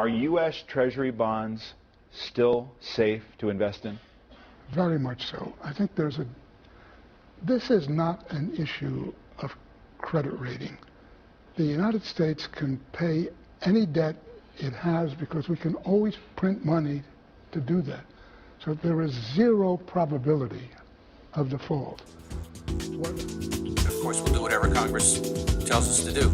Are U.S. Treasury bonds still safe to invest in? Very much so. I think this is not an issue of credit rating. The United States can pay any debt it has because we can always print money to do that. So there is zero probability of default. Of course, we'll do whatever Congress tells us to do.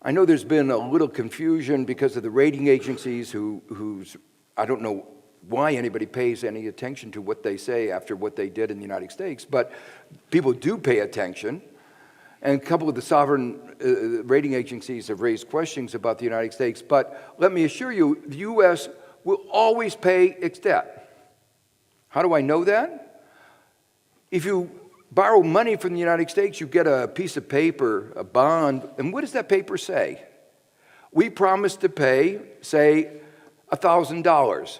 I know there's been a little confusion because of the rating agencies who's, I don't know why anybody pays any attention to what they say after what they did in the United States, but people do pay attention. And a couple of the sovereign rating agencies have raised questions about the United States, but let me assure you, the U.S. will always pay its debt. How do I know that? If you borrow money from the United States, you get a piece of paper, a bond, and what does that paper say? We promise to pay, say, $1,000.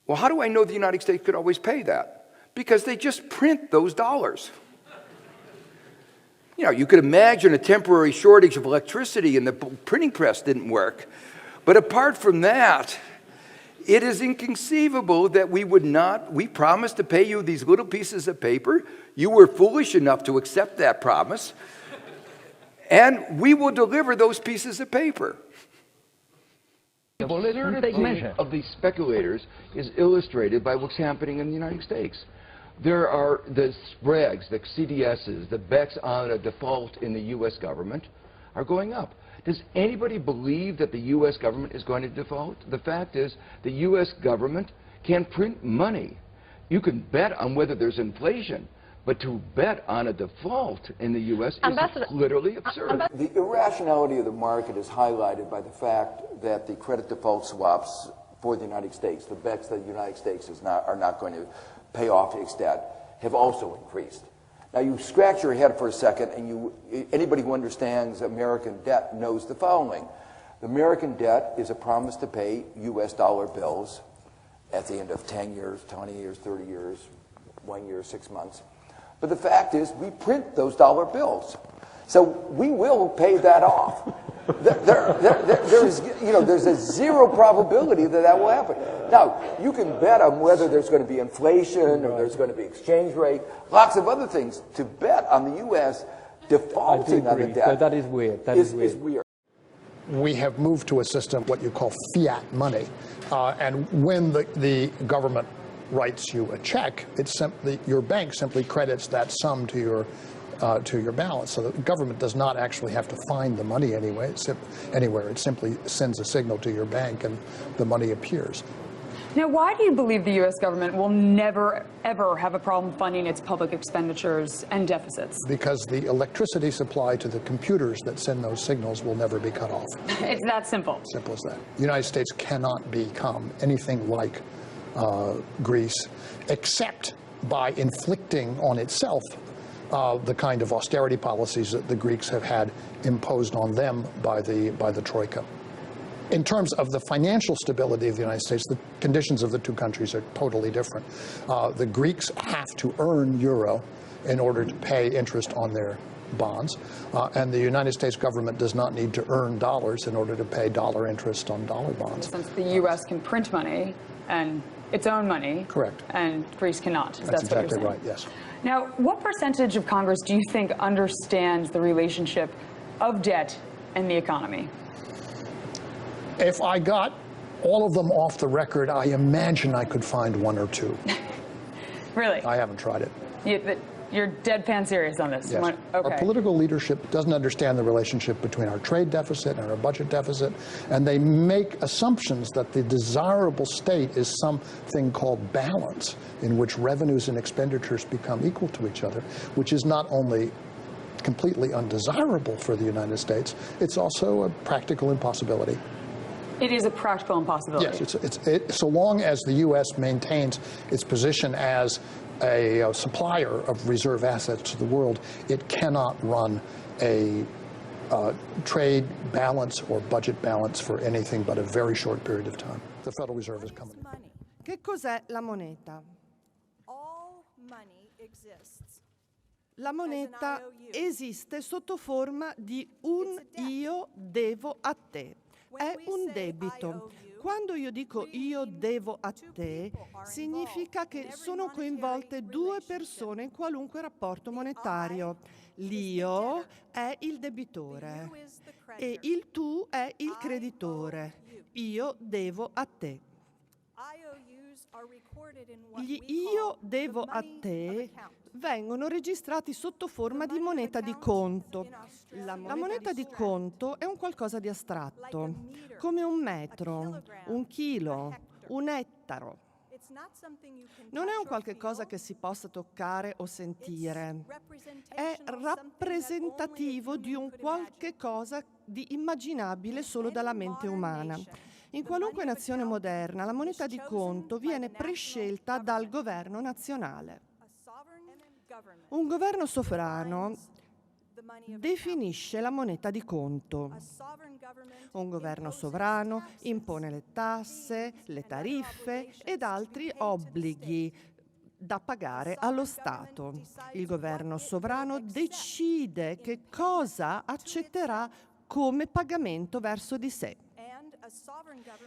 Well, how do I know the United States could always pay that? Because they just print those dollars. You know, you could imagine a temporary shortage of electricity and the printing press didn't work. But apart from that, it is inconceivable that we promised to pay you these little pieces of paper. You were foolish enough to accept that promise. And we will deliver those pieces of paper. The absurdity of these speculators is illustrated by what's happening in the United States. There are the spreads, the CDSs, the bets on a default in the U.S. government are going up. Does anybody believe that the U.S. government is going to default? The fact is the U.S. government can print money. You can bet on whether there's inflation, but to bet on a default in the U.S. is literally absurd. The irrationality of the market is highlighted by the fact that the credit default swaps for the United States, the bets that the United States are not going to pay off its debt, have also increased. Now you scratch your head for a second, and anybody who understands American debt knows the following. The American debt is a promise to pay U.S. dollar bills at the end of 10 years, 20 years, 30 years, 1 year, 6 months. But the fact is, we print those dollar bills. So we will pay that off. There's a zero probability that will happen. Now, you can bet on whether there's going to be inflation or there's going to be exchange rate, lots of other things. To bet on the U.S. defaulting on the debt so that is weird. is weird. We have moved to a system, what you call fiat money. And when the government writes you a check, your bank simply credits that sum to your balance. So the government does not actually have to find the money anywhere. It simply sends a signal to your bank and the money appears. Now, why do you believe the U.S. government will never, ever have a problem funding its public expenditures and deficits? Because the electricity supply to the computers that send those signals will never be cut off. It's that simple. Simple as that. The United States cannot become anything like Greece, except by inflicting on itself the kind of austerity policies that the Greeks have had imposed on them by the Troika. In terms of the financial stability of the United States, the conditions of the two countries are totally different. The Greeks have to earn euro in order to pay interest on their bonds, and the United States government does not need to earn dollars in order to pay dollar interest on dollar bonds. Since the U.S. can print money and its own money. Correct. And Greece cannot. That's exactly right, yes. Now, what percentage of Congress do you think understands the relationship of debt and the economy? If I got all of them off the record, I imagine I could find one or two. Really? I haven't tried it. You're deadpan serious on this? Yes. Okay. Our political leadership doesn't understand the relationship between our trade deficit and our budget deficit, and they make assumptions that the desirable state is something called balance, in which revenues and expenditures become equal to each other, which is not only completely undesirable for the United States, it's also a practical impossibility. It is a practical impossibility. Yes, so long as the U.S. maintains its position as a supplier of reserve assets to the world, it cannot run a trade balance or budget balance for anything but a very short period of time. The Federal Reserve is coming. Che cos'è la moneta? All money exists La moneta esiste sotto forma di un io devo a te. È un debito. Quando io dico io devo a te, significa che sono coinvolte due persone in qualunque rapporto monetario. L'io è il debitore e il tu è il creditore. Io devo a te. Gli io devo a te vengono registrati sotto forma di moneta di conto. La moneta di conto è un qualcosa di astratto, come un metro, un chilo, un ettaro. Non è un qualche cosa che si possa toccare o sentire. È rappresentativo di un qualche cosa di immaginabile solo dalla mente umana. In qualunque nazione moderna, la moneta di conto viene prescelta dal governo nazionale. Un governo sovrano definisce la moneta di conto. Un governo sovrano impone le tasse, le tariffe ed altri obblighi da pagare allo Stato. Il governo sovrano decide che cosa accetterà come pagamento verso di sé.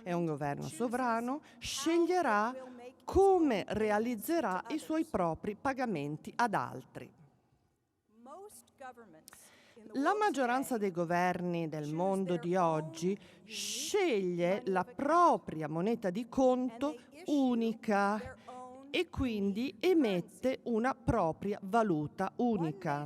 E un governo sovrano sceglierà come realizzerà i suoi propri pagamenti ad altri. La maggioranza dei governi del mondo di oggi sceglie la propria moneta di conto unica e quindi emette una propria valuta unica.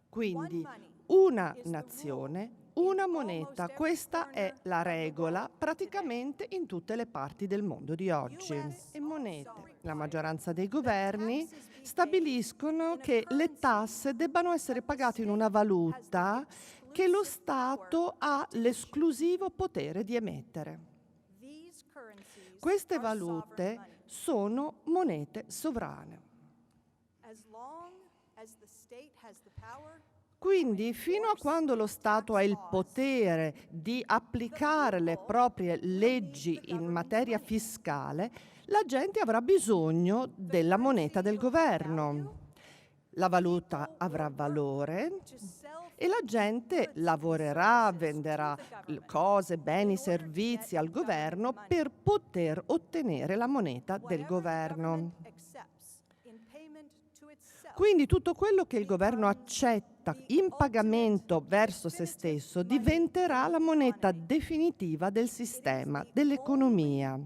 Quindi una nazione, una moneta. Questa è la regola praticamente in tutte le parti del mondo di oggi. E monete. La maggioranza dei governi stabiliscono che le tasse debbano essere pagate in una valuta che lo Stato ha l'esclusivo potere di emettere. Queste valute sono monete sovrane. Quindi, fino a quando lo Stato ha il potere di applicare le proprie leggi in materia fiscale, la gente avrà bisogno della moneta del governo. La valuta avrà valore e la gente lavorerà, venderà cose, beni, servizi al governo per poter ottenere la moneta del governo. Quindi tutto quello che il governo accetta in pagamento verso se stesso diventerà la moneta definitiva del sistema, dell'economia.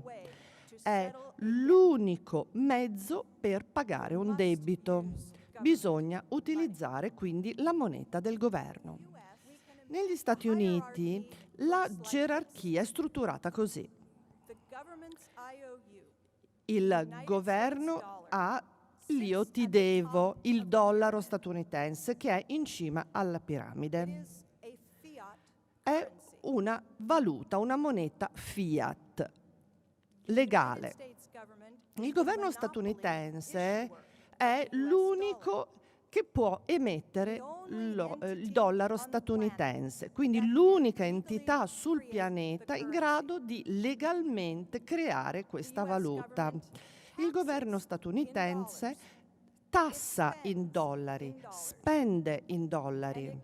È l'unico mezzo per pagare un debito. Bisogna utilizzare quindi la moneta del governo. Negli Stati Uniti la gerarchia è strutturata così. Il governo ha l'io ti devo, il dollaro statunitense che è in cima alla piramide. È una valuta, una moneta fiat, legale. Il governo statunitense è l'unico che può emettere il dollaro statunitense, quindi l'unica entità sul pianeta in grado di legalmente creare questa valuta. Il governo statunitense tassa in dollari, spende in dollari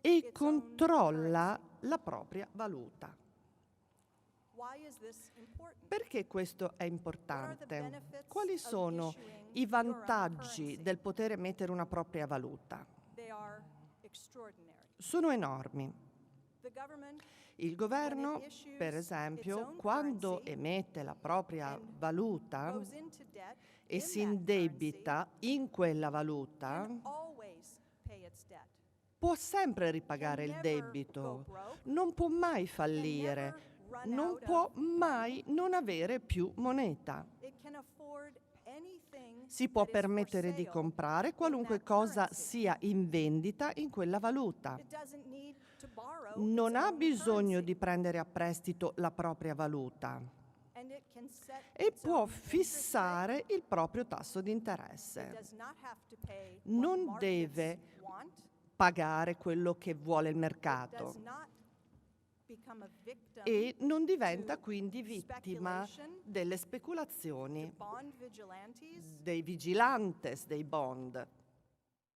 e controlla la propria valuta. Perché questo è importante? Quali sono i vantaggi del poter emettere una propria valuta? Sono enormi. Il governo, per esempio, quando emette la propria valuta e si indebita in quella valuta, può sempre ripagare il debito, non può mai fallire, non può mai non avere più moneta. Si può permettere di comprare qualunque cosa sia in vendita in quella valuta. Non ha bisogno di prendere a prestito la propria valuta e può fissare il proprio tasso di interesse. Non deve pagare quello che vuole il mercato e non diventa quindi vittima delle speculazioni dei vigilantes dei bond.